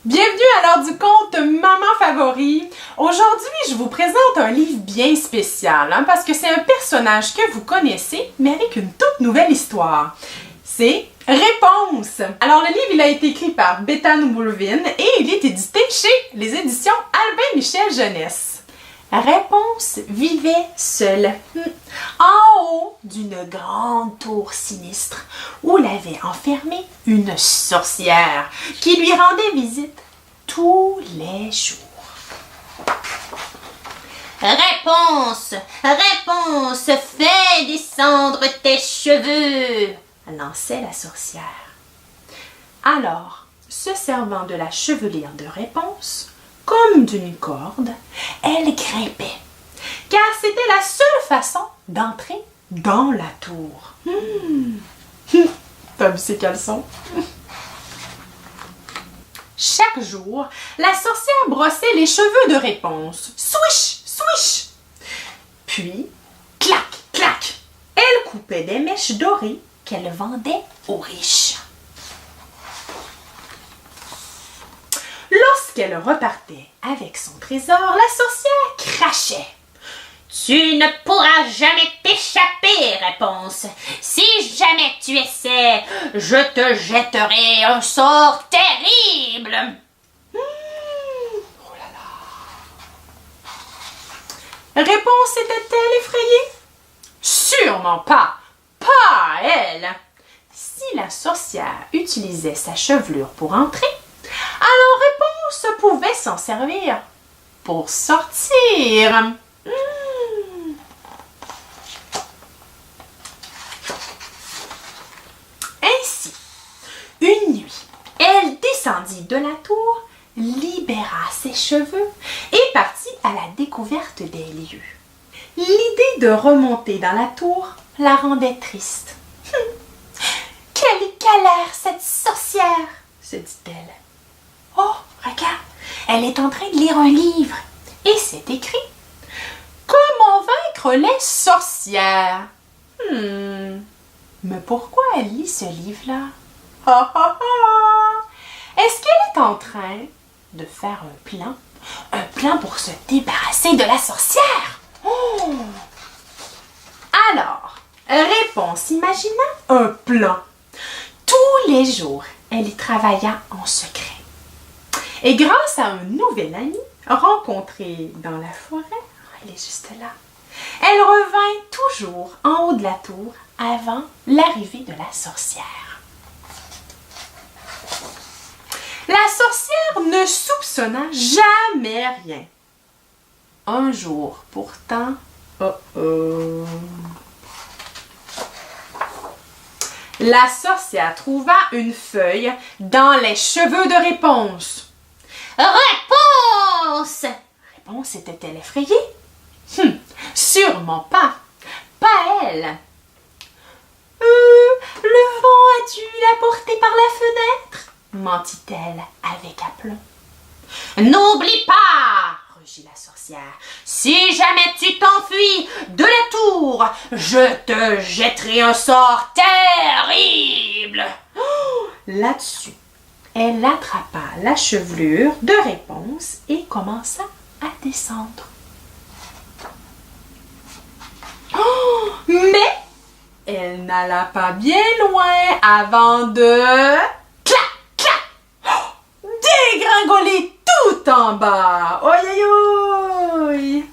Bienvenue à l'heure du conte Maman Favori. Aujourd'hui, je vous présente un livre bien spécial parce que c'est un personnage que vous connaissez, mais avec une toute nouvelle histoire. C'est Réponse. Alors, le livre, il a été écrit par Bethany Woolvin et il est édité chez les éditions Albin Michel Jeunesse. Réponse vivait seule, en haut d'une grande tour sinistre où l'avait enfermée une sorcière qui lui rendait visite tous les jours. Réponse, réponse, fais descendre tes cheveux, lançait la sorcière. Alors, se servant de la chevelure de Réponse, comme d'une corde, elle grimpait, car c'était la seule façon d'entrer dans la tour. T'as vu ses caleçons? Chaque jour, la sorcière brossait les cheveux de Réponse. Swish, swish! Puis, clac, clac! Elle coupait des mèches dorées qu'elle vendait aux riches. Lorsqu'elle repartait avec son trésor, la sorcière crachait. Tu ne pourras jamais t'échapper, Réponse. Si jamais tu essaies, je te jetterai un sort terrible. Oh là là! Réponse était-elle effrayée? Sûrement pas! Pas elle! Si la sorcière utilisait sa chevelure pour entrer, alors Réponse pouvait s'en servir pour sortir. Ainsi, une nuit, elle descendit de la tour, libéra ses cheveux et partit à la découverte des lieux. L'idée de remonter dans la tour la rendait triste. Quelle galère cette sorcière, se dit-elle. Oh, regarde, elle est en train de lire un livre et c'est écrit « Comment vaincre les sorcières ?» Mais pourquoi elle lit ce livre-là? Est-ce qu'elle est en train de faire un plan? Un plan pour se débarrasser de la sorcière? Oh! Alors, Réponse imagina un plan. Tous les jours, elle y travailla en secret. Et grâce à un nouvel ami rencontré dans la forêt, elle est juste là, elle revint toujours en haut de la tour avant l'arrivée de la sorcière. La sorcière ne soupçonna jamais rien. Un jour, pourtant, la sorcière trouva une feuille dans les cheveux de Réponse. Réponse! Réponse était-elle effrayée? Sûrement pas. Pas elle. Le vent a dû la porter par la fenêtre, mentit-elle avec aplomb. N'oublie pas, rugit la sorcière, si jamais tu t'enfuis de la tour, je te jetterai un sort terrible. Là-dessus, elle attrapa la chevelure de Réponse et commença à descendre. Mais elle n'alla pas bien loin avant de... Clac, clac! Dégringoler tout en bas! Oi, oi, oi!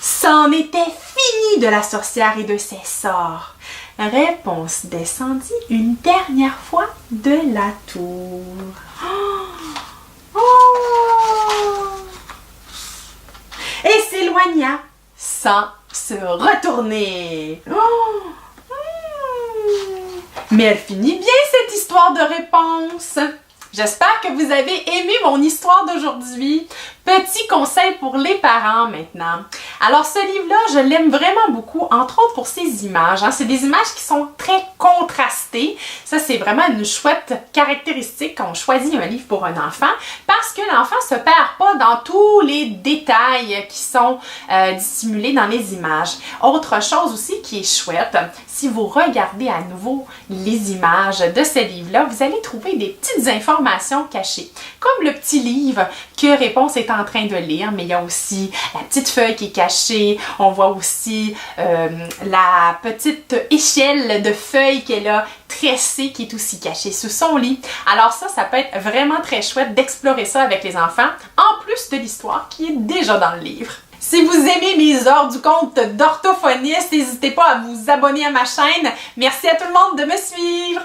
C'en était fini de la sorcière et de ses sorts. Réponse descendit une dernière fois de la tour. Et s'éloigna sans se retourner. Mais elle finit bien cette histoire de Réponse. J'espère que vous avez aimé mon histoire d'aujourd'hui. Petit conseil pour les parents maintenant. Alors ce livre-là, je l'aime vraiment beaucoup, entre autres pour ses images. C'est des images qui sont très contrastées. Ça, c'est vraiment une chouette caractéristique quand on choisit un livre pour un enfant. Par parce que l'enfant se perd pas dans tous les détails qui sont dissimulés dans les images. Autre chose aussi qui est chouette, si vous regardez à nouveau les images de ce livre-là, vous allez trouver des petites informations cachées, comme le petit livre que Réponse est en train de lire, mais il y a aussi la petite feuille qui est cachée, on voit aussi la petite échelle de feuilles qu'elle a tressée qui est aussi cachée sous son lit. Alors ça peut être vraiment très chouette d'explorer ça avec les enfants, en plus de l'histoire qui est déjà dans le livre. Si vous aimez mes heures du compte d'orthophoniste, n'hésitez pas à vous abonner à ma chaîne. Merci à tout le monde de me suivre!